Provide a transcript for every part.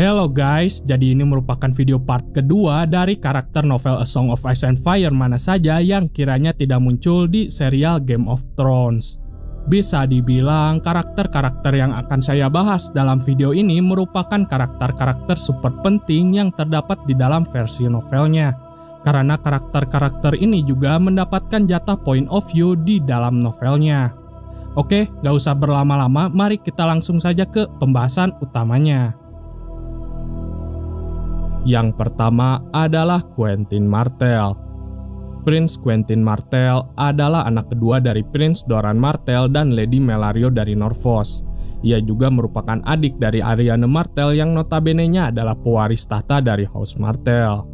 Hello guys, jadi ini merupakan video part kedua dari karakter novel A Song of Ice and Fire mana saja yang kiranya tidak muncul di serial Game of Thrones. Bisa dibilang karakter-karakter yang akan saya bahas dalam video ini merupakan karakter-karakter super penting yang terdapat di dalam versi novelnya. Karena karakter-karakter ini juga mendapatkan jatah point of view di dalam novelnya. Oke, gak usah berlama-lama, mari kita langsung saja ke pembahasan utamanya. Yang pertama adalah Quentyn Martell. Prince Quentyn Martell adalah anak kedua dari Prince Doran Martell dan Lady Mellario dari Norvos. Ia juga merupakan adik dari Arianne Martell yang notabene-nya adalah pewaris tahta dari House Martell.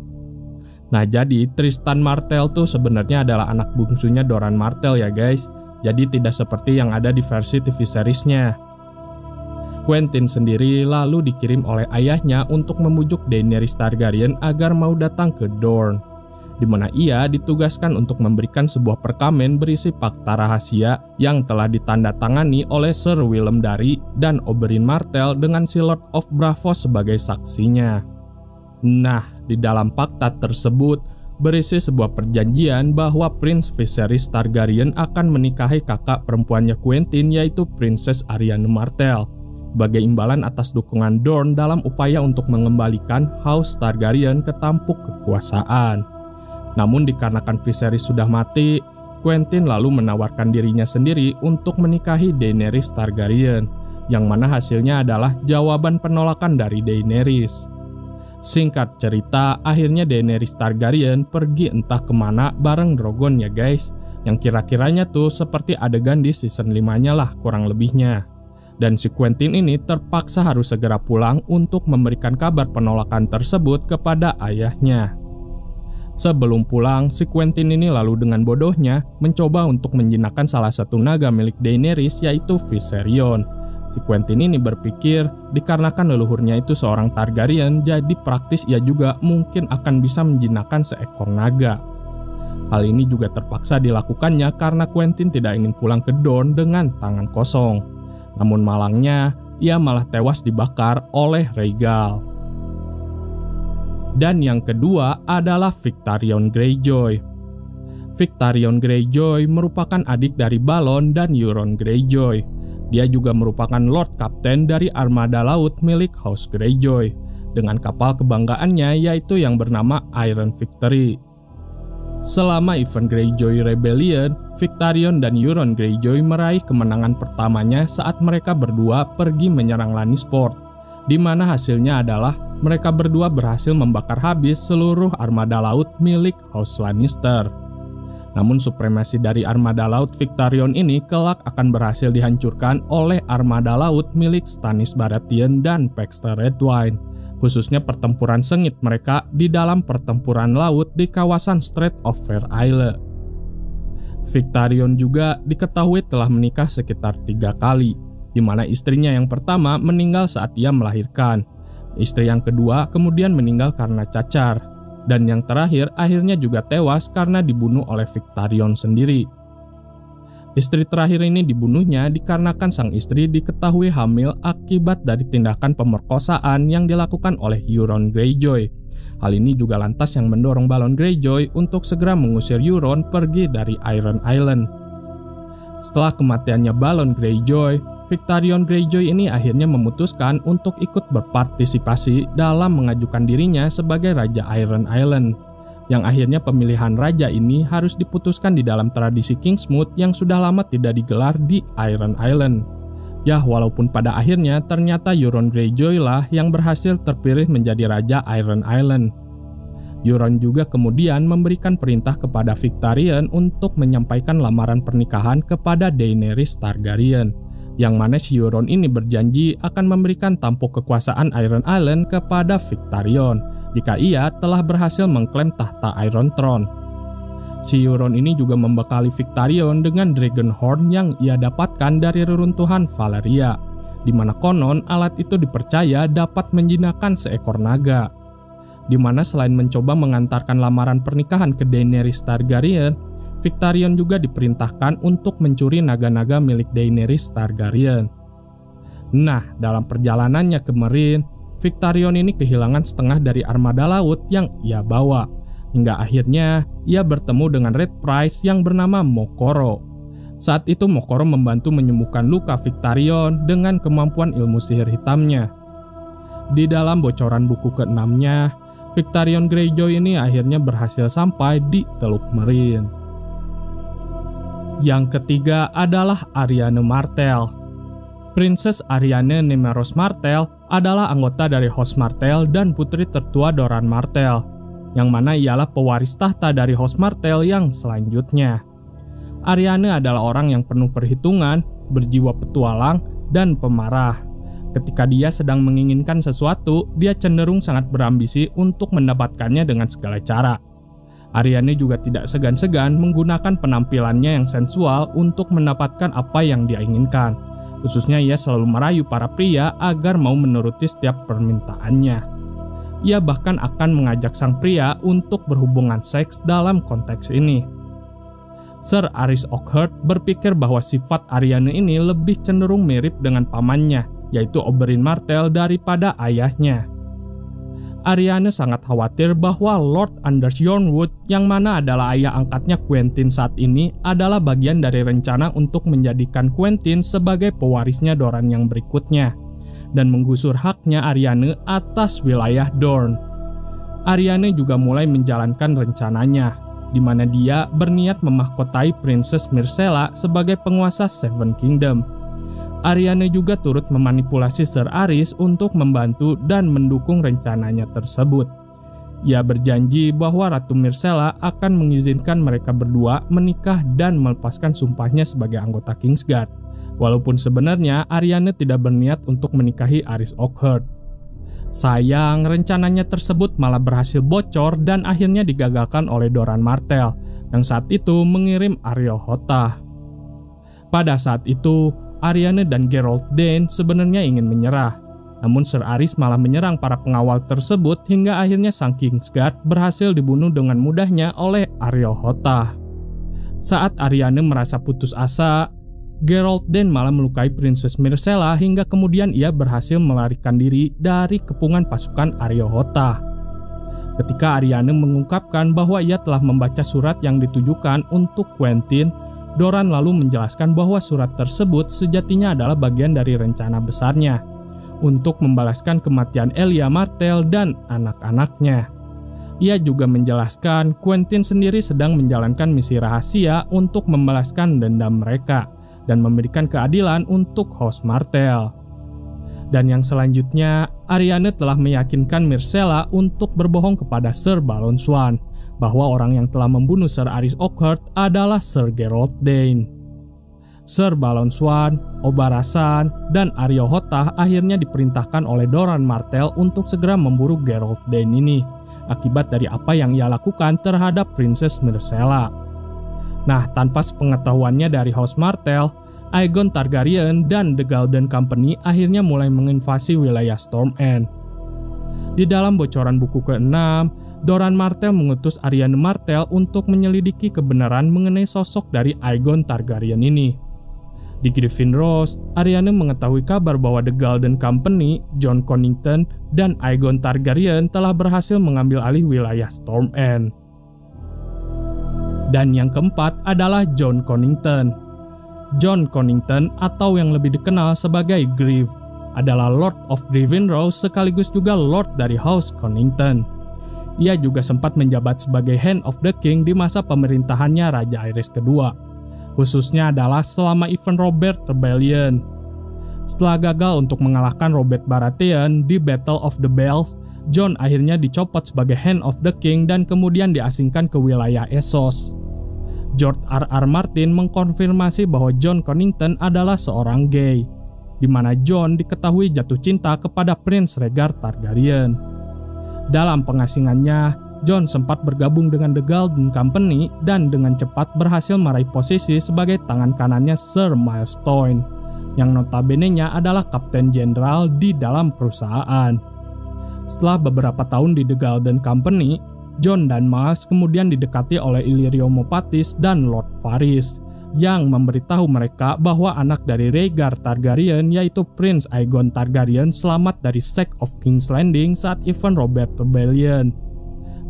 Nah, jadi Tristan Martell tuh sebenarnya adalah anak bungsunya Doran Martell ya guys. Jadi tidak seperti yang ada di versi TV seriesnya. Quentyn sendiri lalu dikirim oleh ayahnya untuk membujuk Daenerys Targaryen agar mau datang ke Dorne, di mana ia ditugaskan untuk memberikan sebuah perkamen berisi fakta rahasia yang telah ditandatangani oleh Sir Willem Darry dan Oberyn Martell dengan si Lord of Braavos sebagai saksinya. Nah, di dalam fakta tersebut berisi sebuah perjanjian bahwa Prince Viserys Targaryen akan menikahi kakak perempuannya Quentyn, yaitu Princess Arianne Martell, sebagai imbalan atas dukungan Dorne dalam upaya untuk mengembalikan House Targaryen ke tampuk kekuasaan. Namun dikarenakan Viserys sudah mati, Quentyn lalu menawarkan dirinya sendiri untuk menikahi Daenerys Targaryen, yang mana hasilnya adalah jawaban penolakan dari Daenerys. Singkat cerita, akhirnya Daenerys Targaryen pergi entah kemana bareng Drogon ya guys, yang kira-kiranya tuh seperti adegan di season 5-nya lah kurang lebihnya. Dan si Quentyn ini terpaksa harus segera pulang untuk memberikan kabar penolakan tersebut kepada ayahnya. Sebelum pulang, si Quentyn ini lalu dengan bodohnya mencoba untuk menjinakkan salah satu naga milik Daenerys, yaitu Viserion. Si Quentyn ini berpikir dikarenakan leluhurnya itu seorang Targaryen, jadi praktis ia juga mungkin akan bisa menjinakkan seekor naga. Hal ini juga terpaksa dilakukannya karena Quentyn tidak ingin pulang ke Dorne dengan tangan kosong. Namun malangnya, ia malah tewas dibakar oleh Rhaegal. Dan yang kedua adalah Victarion Greyjoy. Victarion Greyjoy merupakan adik dari Balon dan Euron Greyjoy. Dia juga merupakan Lord Kapten dari armada laut milik House Greyjoy, dengan kapal kebanggaannya yaitu yang bernama Iron Victory. Selama event Greyjoy Rebellion, Victarion dan Euron Greyjoy meraih kemenangan pertamanya saat mereka berdua pergi menyerang Lannisport, di mana hasilnya adalah mereka berdua berhasil membakar habis seluruh armada laut milik House Lannister. Namun supremasi dari armada laut Victarion ini kelak akan berhasil dihancurkan oleh armada laut milik Stannis Baratheon dan Paxter Redwyne, khususnya pertempuran sengit mereka di dalam pertempuran laut di kawasan Strait of Fair Isle. Victarion juga diketahui telah menikah sekitar 3 kali, di mana istrinya yang pertama meninggal saat ia melahirkan, istri yang kedua kemudian meninggal karena cacar, dan yang terakhir akhirnya juga tewas karena dibunuh oleh Victarion sendiri. Istri terakhir ini dibunuhnya dikarenakan sang istri diketahui hamil akibat dari tindakan pemerkosaan yang dilakukan oleh Euron Greyjoy. Hal ini juga lantas yang mendorong Balon Greyjoy untuk segera mengusir Euron pergi dari Iron Island. Setelah kematiannya Balon Greyjoy, Victarion Greyjoy ini akhirnya memutuskan untuk ikut berpartisipasi dalam mengajukan dirinya sebagai Raja Iron Island, yang akhirnya pemilihan raja ini harus diputuskan di dalam tradisi Kingsmoot yang sudah lama tidak digelar di Iron Island. Ya, walaupun pada akhirnya ternyata Euron Greyjoy lah yang berhasil terpilih menjadi Raja Iron Island. Euron juga kemudian memberikan perintah kepada Victarion untuk menyampaikan lamaran pernikahan kepada Daenerys Targaryen, yang mana si Euron ini berjanji akan memberikan tampuk kekuasaan Iron Island kepada Victarion jika ia telah berhasil mengklaim tahta Iron Throne. Si Euron ini juga membekali Victarion dengan Dragonhorn yang ia dapatkan dari reruntuhan Valyria, di mana konon alat itu dipercaya dapat menjinakkan seekor naga. Di mana selain mencoba mengantarkan lamaran pernikahan ke Daenerys Targaryen, Victarion juga diperintahkan untuk mencuri naga-naga milik Daenerys Targaryen. Nah, dalam perjalanannya ke Meereen, Victarion ini kehilangan setengah dari armada laut yang ia bawa. Hingga akhirnya ia bertemu dengan Red Price yang bernama Mokoro. Saat itu Mokoro membantu menyembuhkan luka Victarion dengan kemampuan ilmu sihir hitamnya. Di dalam bocoran buku ke-6-nya, Victarion Greyjoy ini akhirnya berhasil sampai di Teluk Meereen. Yang ketiga adalah Arianne Martell. Princess Arianne Nymeros Martell adalah anggota dari House Martell dan putri tertua Doran Martell, yang mana ialah pewaris tahta dari House Martell yang selanjutnya. Arianne adalah orang yang penuh perhitungan, berjiwa petualang, dan pemarah. Ketika dia sedang menginginkan sesuatu, dia cenderung sangat berambisi untuk mendapatkannya dengan segala cara. Arianne juga tidak segan-segan menggunakan penampilannya yang sensual untuk mendapatkan apa yang dia inginkan. Khususnya ia selalu merayu para pria agar mau menuruti setiap permintaannya. Ia bahkan akan mengajak sang pria untuk berhubungan seks dalam konteks ini. Ser Arys Oakheart berpikir bahwa sifat Arianne ini lebih cenderung mirip dengan pamannya, yaitu Oberyn Martell daripada ayahnya. Arianne sangat khawatir bahwa Lord Anders Yornwood, yang mana adalah ayah angkatnya Quentyn saat ini, adalah bagian dari rencana untuk menjadikan Quentyn sebagai pewarisnya Doran yang berikutnya, dan menggusur haknya Arianne atas wilayah Dorne. Arianne juga mulai menjalankan rencananya, di mana dia berniat memahkotai Princess Myrcella sebagai penguasa Seven Kingdom. Arianne juga turut memanipulasi Ser Arys untuk membantu dan mendukung rencananya tersebut. Ia berjanji bahwa Ratu Myrcella akan mengizinkan mereka berdua menikah dan melepaskan sumpahnya sebagai anggota Kingsguard, walaupun sebenarnya Arianne tidak berniat untuk menikahi Arys Oakheart. Sayang, rencananya tersebut malah berhasil bocor dan akhirnya digagalkan oleh Doran Martell, yang saat itu mengirim Areo Hotah. Pada saat itu, Arianne dan Geralt Dane sebenarnya ingin menyerah, namun Ser Arys malah menyerang para pengawal tersebut hingga akhirnya sang Kingsguard berhasil dibunuh dengan mudahnya oleh Areo Hotah. Saat Arianne merasa putus asa, Geralt Dane malah melukai Princess Myrcella hingga kemudian ia berhasil melarikan diri dari kepungan pasukan Areo Hotah. Ketika Arianne mengungkapkan bahwa ia telah membaca surat yang ditujukan untuk Quentyn, Doran lalu menjelaskan bahwa surat tersebut sejatinya adalah bagian dari rencana besarnya untuk membalaskan kematian Elia Martell dan anak-anaknya. Ia juga menjelaskan Quentyn sendiri sedang menjalankan misi rahasia untuk membalaskan dendam mereka dan memberikan keadilan untuk House Martell. Dan yang selanjutnya, Arianne telah meyakinkan Myrcella untuk berbohong kepada Ser Balon Swan bahwa orang yang telah membunuh Ser Arys Oakheart adalah Ser Geralt Dane. Ser Balon Swan, Oberyn, dan Areo Hotah akhirnya diperintahkan oleh Doran Martell untuk segera memburu Geralt Dane ini, akibat dari apa yang ia lakukan terhadap Princess Myrcella. Nah, tanpa sepengetahuannya dari House Martell, Aegon Targaryen dan The Golden Company akhirnya mulai menginvasi wilayah Storm End. Di dalam bocoran buku ke-6, Doran Martell mengutus Arianne Martell untuk menyelidiki kebenaran mengenai sosok dari Aegon Targaryen ini. Di Griffin Rose, Arianne mengetahui kabar bahwa The Golden Company, Jon Connington, dan Aegon Targaryen telah berhasil mengambil alih wilayah Storm End. Dan yang keempat adalah Jon Connington. Jon Connington, atau yang lebih dikenal sebagai Grieve, adalah Lord of Griffin Rose sekaligus juga Lord dari House Connington. Ia juga sempat menjabat sebagai Hand of the King di masa pemerintahannya Raja Aerys II, khususnya adalah selama event Robert Rebellion. Setelah gagal untuk mengalahkan Robert Baratheon di Battle of the Bells, Jon akhirnya dicopot sebagai Hand of the King dan kemudian diasingkan ke wilayah Essos. George R.R. Martin mengkonfirmasi bahwa Jon Connington adalah seorang gay, di mana Jon diketahui jatuh cinta kepada Prince Rhaegar Targaryen. Dalam pengasingannya, Jon sempat bergabung dengan The Golden Company dan dengan cepat berhasil meraih posisi sebagai tangan kanannya Sir Myles Tywin, yang notabene-nya adalah Kapten Jenderal di dalam perusahaan. Setelah beberapa tahun di The Golden Company, Jon dan Myles kemudian didekati oleh Illyrio Mopatis dan Lord Varys, yang memberitahu mereka bahwa anak dari Rhaegar Targaryen yaitu Prince Aegon Targaryen selamat dari Sack of King's Landing saat event Robert Rebellion.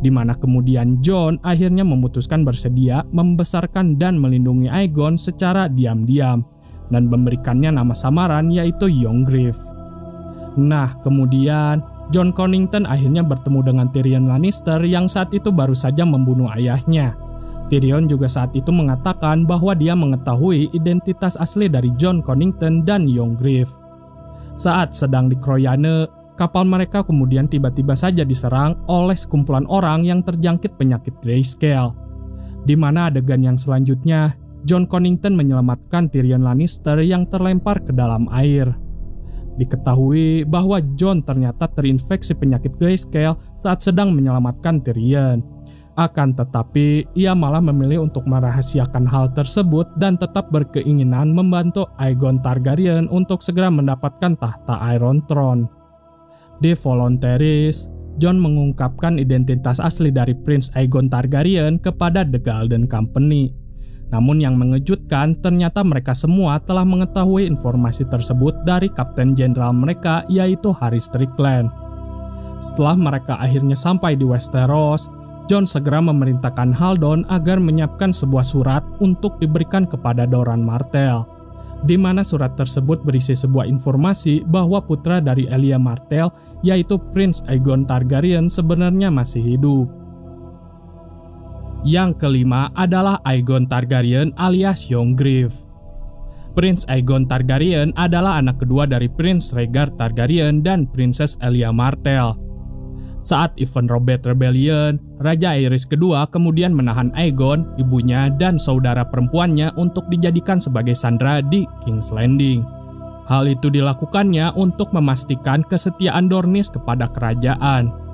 Di mana kemudian Jon akhirnya memutuskan bersedia membesarkan dan melindungi Aegon secara diam-diam dan memberikannya nama samaran yaitu Yonggriff. Nah, kemudian Jon Connington akhirnya bertemu dengan Tyrion Lannister yang saat itu baru saja membunuh ayahnya. Tyrion juga saat itu mengatakan bahwa dia mengetahui identitas asli dari Jon Connington dan Yonggriff. Saat sedang di Kroyane, kapal mereka kemudian tiba-tiba saja diserang oleh sekumpulan orang yang terjangkit penyakit grayscale. Di mana adegan yang selanjutnya, Jon Connington menyelamatkan Tyrion Lannister yang terlempar ke dalam air. Diketahui bahwa Jon ternyata terinfeksi penyakit grayscale saat sedang menyelamatkan Tyrion. Akan tetapi, ia malah memilih untuk merahasiakan hal tersebut dan tetap berkeinginan membantu Aegon Targaryen untuk segera mendapatkan tahta Iron Throne. Di Volontaris, Jon mengungkapkan identitas asli dari Prince Aegon Targaryen kepada The Golden Company. Namun yang mengejutkan, ternyata mereka semua telah mengetahui informasi tersebut dari Kapten Jenderal mereka yaitu Harry Strickland. Setelah mereka akhirnya sampai di Westeros, Jon segera memerintahkan Haldon agar menyiapkan sebuah surat untuk diberikan kepada Doran Martell, di mana surat tersebut berisi sebuah informasi bahwa putra dari Elia Martell yaitu Prince Aegon Targaryen sebenarnya masih hidup. Yang kelima adalah Aegon Targaryen alias Yonggriff. Prince Aegon Targaryen adalah anak kedua dari Prince Rhaegar Targaryen dan Princess Elia Martell. Saat event Robert Rebellion, Raja Aerys kedua kemudian menahan Aegon, ibunya, dan saudara perempuannya untuk dijadikan sebagai sandera di King's Landing. Hal itu dilakukannya untuk memastikan kesetiaan Dornis kepada kerajaan.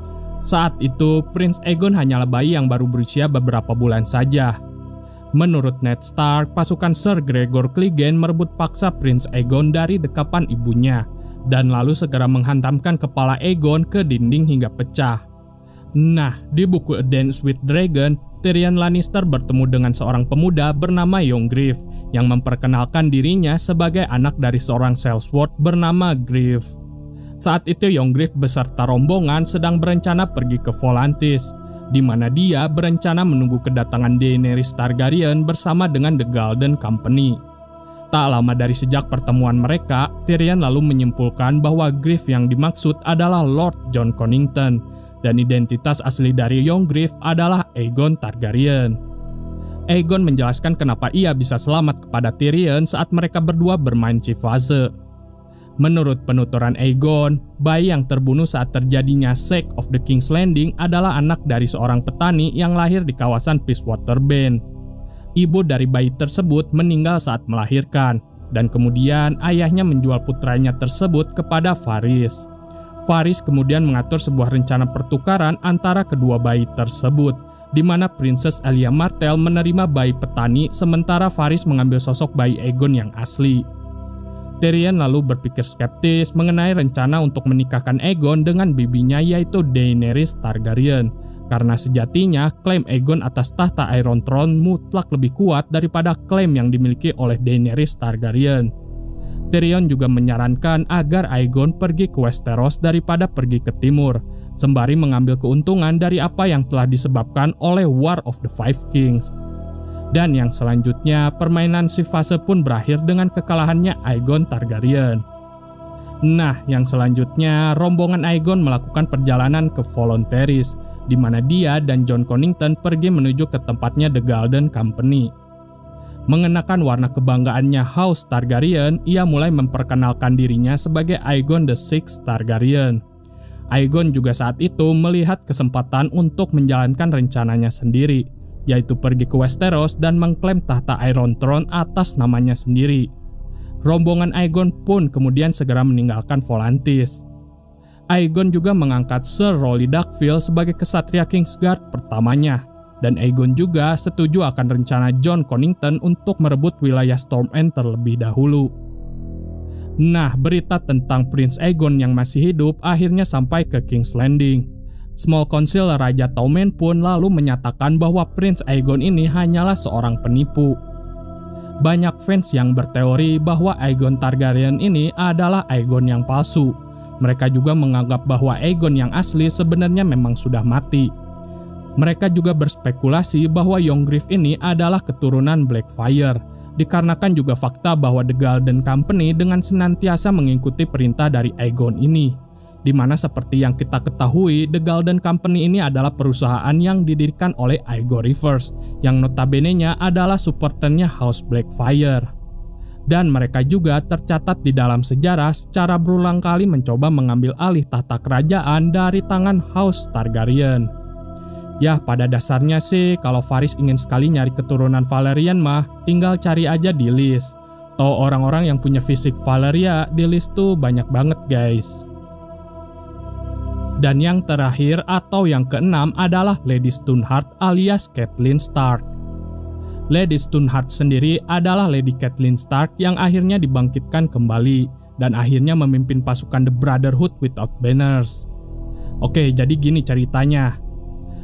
Saat itu, Prince Aegon hanyalah bayi yang baru berusia beberapa bulan saja. Menurut Ned Stark, pasukan Sir Gregor Clegane merebut paksa Prince Aegon dari dekapan ibunya, dan lalu segera menghantamkan kepala Aegon ke dinding hingga pecah. Nah, di buku A Dance with Dragon, Tyrion Lannister bertemu dengan seorang pemuda bernama Yonggriff yang memperkenalkan dirinya sebagai anak dari seorang Sellsworth bernama Griff. Saat itu Yonggriff beserta rombongan sedang berencana pergi ke Volantis, di mana dia berencana menunggu kedatangan Daenerys Targaryen bersama dengan The Golden Company. Tak lama dari sejak pertemuan mereka, Tyrion lalu menyimpulkan bahwa Griff yang dimaksud adalah Lord Jon Connington, dan identitas asli dari Yonggriff adalah Aegon Targaryen. Aegon menjelaskan kenapa ia bisa selamat kepada Tyrion saat mereka berdua bermain Chivase. Menurut penuturan Aegon, bayi yang terbunuh saat terjadinya Sack of the King's Landing adalah anak dari seorang petani yang lahir di kawasan Fizzwater Bend. Ibu dari bayi tersebut meninggal saat melahirkan, dan kemudian ayahnya menjual putranya tersebut kepada Varys. Varys kemudian mengatur sebuah rencana pertukaran antara kedua bayi tersebut, di mana Princess Elia Martell menerima bayi petani sementara Varys mengambil sosok bayi Aegon yang asli. Tyrion lalu berpikir skeptis mengenai rencana untuk menikahkan Aegon dengan bibinya yaitu Daenerys Targaryen, karena sejatinya klaim Aegon atas tahta Iron Throne mutlak lebih kuat daripada klaim yang dimiliki oleh Daenerys Targaryen. Tyrion juga menyarankan agar Aegon pergi ke Westeros daripada pergi ke timur, sembari mengambil keuntungan dari apa yang telah disebabkan oleh War of the Five Kings. Dan yang selanjutnya, permainan Chivase pun berakhir dengan kekalahannya Aegon Targaryen. Nah, yang selanjutnya, rombongan Aegon melakukan perjalanan ke Volontaris, di mana dia dan Jon Connington pergi menuju ke tempatnya The Golden Company. Mengenakan warna kebanggaannya House Targaryen, ia mulai memperkenalkan dirinya sebagai Aegon VI Targaryen. Aegon juga saat itu melihat kesempatan untuk menjalankan rencananya sendiri, yaitu pergi ke Westeros dan mengklaim tahta Iron Throne atas namanya sendiri. Rombongan Aegon pun kemudian segera meninggalkan Volantis. Aegon juga mengangkat Sir Rolly Duckville sebagai kesatria Kingsguard pertamanya, dan Aegon juga setuju akan rencana Jon Connington untuk merebut wilayah Storm End terlebih dahulu. Nah, berita tentang Prince Aegon yang masih hidup akhirnya sampai ke King's Landing. Small Council Raja Tommen pun lalu menyatakan bahwa Prince Aegon ini hanyalah seorang penipu. Banyak fans yang berteori bahwa Aegon Targaryen ini adalah Aegon yang palsu. Mereka juga menganggap bahwa Aegon yang asli sebenarnya memang sudah mati. Mereka juga berspekulasi bahwa Yonggriff ini adalah keturunan Blackfyre, dikarenakan juga fakta bahwa The Golden Company dengan senantiasa mengikuti perintah dari Aegon ini. Di mana seperti yang kita ketahui, The Golden Company ini adalah perusahaan yang didirikan oleh Aegon Rivers, yang notabene-nya adalah supporternya House Blackfyre. Dan mereka juga tercatat di dalam sejarah secara berulang kali mencoba mengambil alih tahta kerajaan dari tangan House Targaryen. Ya, pada dasarnya sih kalau Varys ingin sekali nyari keturunan Valyrian mah, tinggal cari aja di list. Toh orang-orang yang punya fisik Valyria di list tuh banyak banget guys. Dan yang terakhir atau yang keenam adalah Lady Stoneheart alias Catelyn Stark. Lady Stoneheart sendiri adalah Lady Catelyn Stark yang akhirnya dibangkitkan kembali dan akhirnya memimpin pasukan The Brotherhood Without Banners. Oke, jadi gini ceritanya.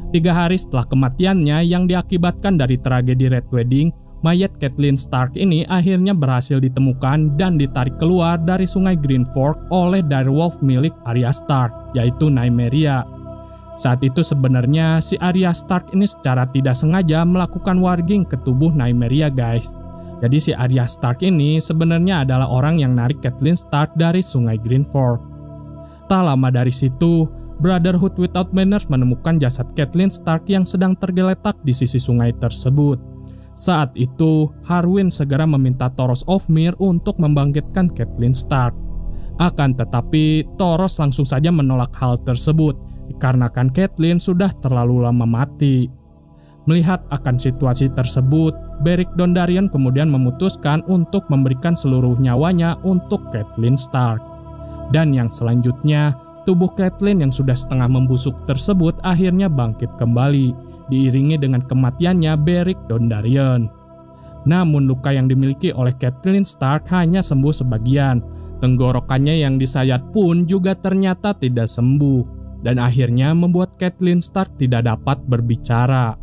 3 hari setelah kematiannya yang diakibatkan dari tragedi Red Wedding, mayat Catelyn Stark ini akhirnya berhasil ditemukan dan ditarik keluar dari sungai Green Fork oleh direwolf milik Arya Stark, yaitu Nymeria. Saat itu sebenarnya si Arya Stark ini secara tidak sengaja melakukan warging ke tubuh Nymeria guys. Jadi si Arya Stark ini sebenarnya adalah orang yang narik Catelyn Stark dari sungai Green Fork. Tak lama dari situ, Brotherhood Without Banners menemukan jasad Catelyn Stark yang sedang tergeletak di sisi sungai tersebut. Saat itu, Harwin segera meminta Thoros of Myr untuk membangkitkan Catelyn Stark. Akan tetapi, Thoros langsung saja menolak hal tersebut, dikarenakan Catelyn sudah terlalu lama mati. Melihat akan situasi tersebut, Beric Dondarrion kemudian memutuskan untuk memberikan seluruh nyawanya untuk Catelyn Stark. Dan yang selanjutnya, tubuh Catelyn yang sudah setengah membusuk tersebut akhirnya bangkit kembali, diiringi dengan kematiannya Beric Dondarrion. Namun luka yang dimiliki oleh Catelyn Stark hanya sembuh sebagian. Tenggorokannya yang disayat pun juga ternyata tidak sembuh, dan akhirnya membuat Catelyn Stark tidak dapat berbicara.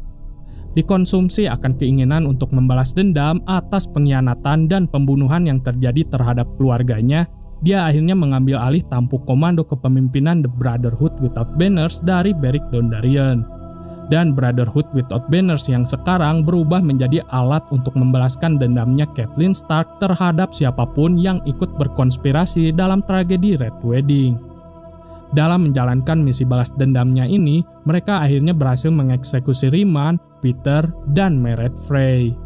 Dikonsumsi akan keinginan untuk membalas dendam atas pengkhianatan dan pembunuhan yang terjadi terhadap keluarganya, dia akhirnya mengambil alih tampuk komando kepemimpinan The Brotherhood Without Banners dari Beric Dondarrion. Dan Brotherhood Without Banners yang sekarang berubah menjadi alat untuk membalaskan dendamnya Catelyn Stark terhadap siapapun yang ikut berkonspirasi dalam tragedi Red Wedding. Dalam menjalankan misi balas dendamnya ini, mereka akhirnya berhasil mengeksekusi Riemman, Peter, dan Meret Frey.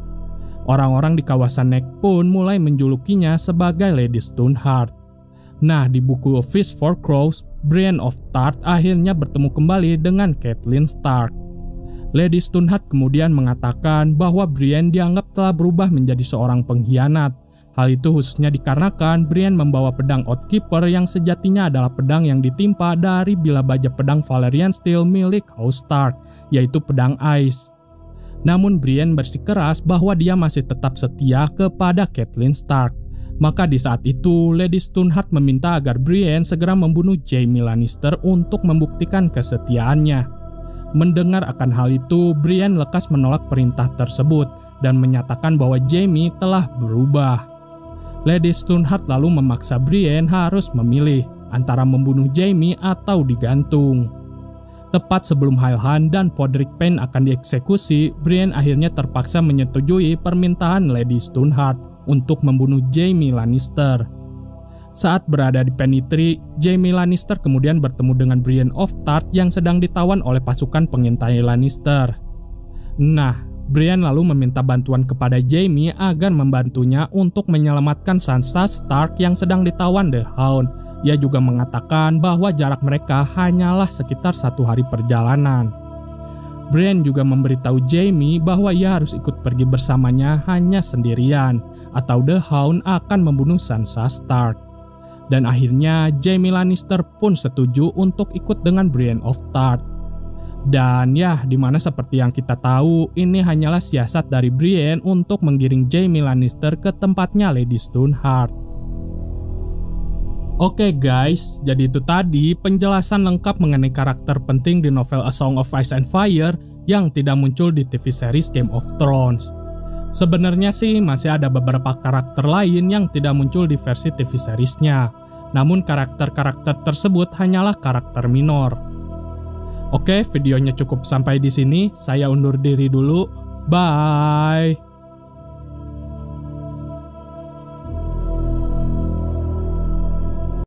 Orang-orang di kawasan Neck pun mulai menjulukinya sebagai Lady Stoneheart. Nah, di buku A Feast for Crows, Brienne of Tarth akhirnya bertemu kembali dengan Catelyn Stark. Lady Stoneheart kemudian mengatakan bahwa Brienne dianggap telah berubah menjadi seorang pengkhianat. Hal itu khususnya dikarenakan Brienne membawa pedang Oathkeeper yang sejatinya adalah pedang yang ditimpa dari bilah baja pedang Valyrian Steel milik House Stark, yaitu pedang Ice. Namun Brienne bersikeras bahwa dia masih tetap setia kepada Catelyn Stark. Maka di saat itu, Lady Stoneheart meminta agar Brienne segera membunuh Jaime Lannister untuk membuktikan kesetiaannya. Mendengar akan hal itu, Brienne lekas menolak perintah tersebut dan menyatakan bahwa Jaime telah berubah. Lady Stoneheart lalu memaksa Brienne harus memilih antara membunuh Jaime atau digantung. Tepat sebelum Highland dan Podrick Payne akan dieksekusi, Brienne akhirnya terpaksa menyetujui permintaan Lady Stoneheart untuk membunuh Jaime Lannister. Saat berada di Pennytree, Jaime Lannister kemudian bertemu dengan Brienne of Tarth yang sedang ditawan oleh pasukan pengintai Lannister. Nah, Brienne lalu meminta bantuan kepada Jaime agar membantunya untuk menyelamatkan Sansa Stark yang sedang ditawan The Hound. Ia juga mengatakan bahwa jarak mereka hanyalah sekitar 1 hari perjalanan. Brienne juga memberitahu Jaime bahwa ia harus ikut pergi bersamanya hanya sendirian, atau The Hound akan membunuh Sansa Stark. Dan akhirnya Jaime Lannister pun setuju untuk ikut dengan Brienne of Tarth. Dan ya, dimana seperti yang kita tahu, ini hanyalah siasat dari Brienne untuk menggiring Jaime Lannister ke tempatnya Lady Stoneheart. Oke guys, jadi itu tadi penjelasan lengkap mengenai karakter penting di novel A Song of Ice and Fire yang tidak muncul di TV series Game of Thrones. Sebenarnya sih masih ada beberapa karakter lain yang tidak muncul di versi TV seriesnya, namun karakter-karakter tersebut hanyalah karakter minor. Oke, videonya cukup sampai di sini. Saya undur diri dulu. Bye.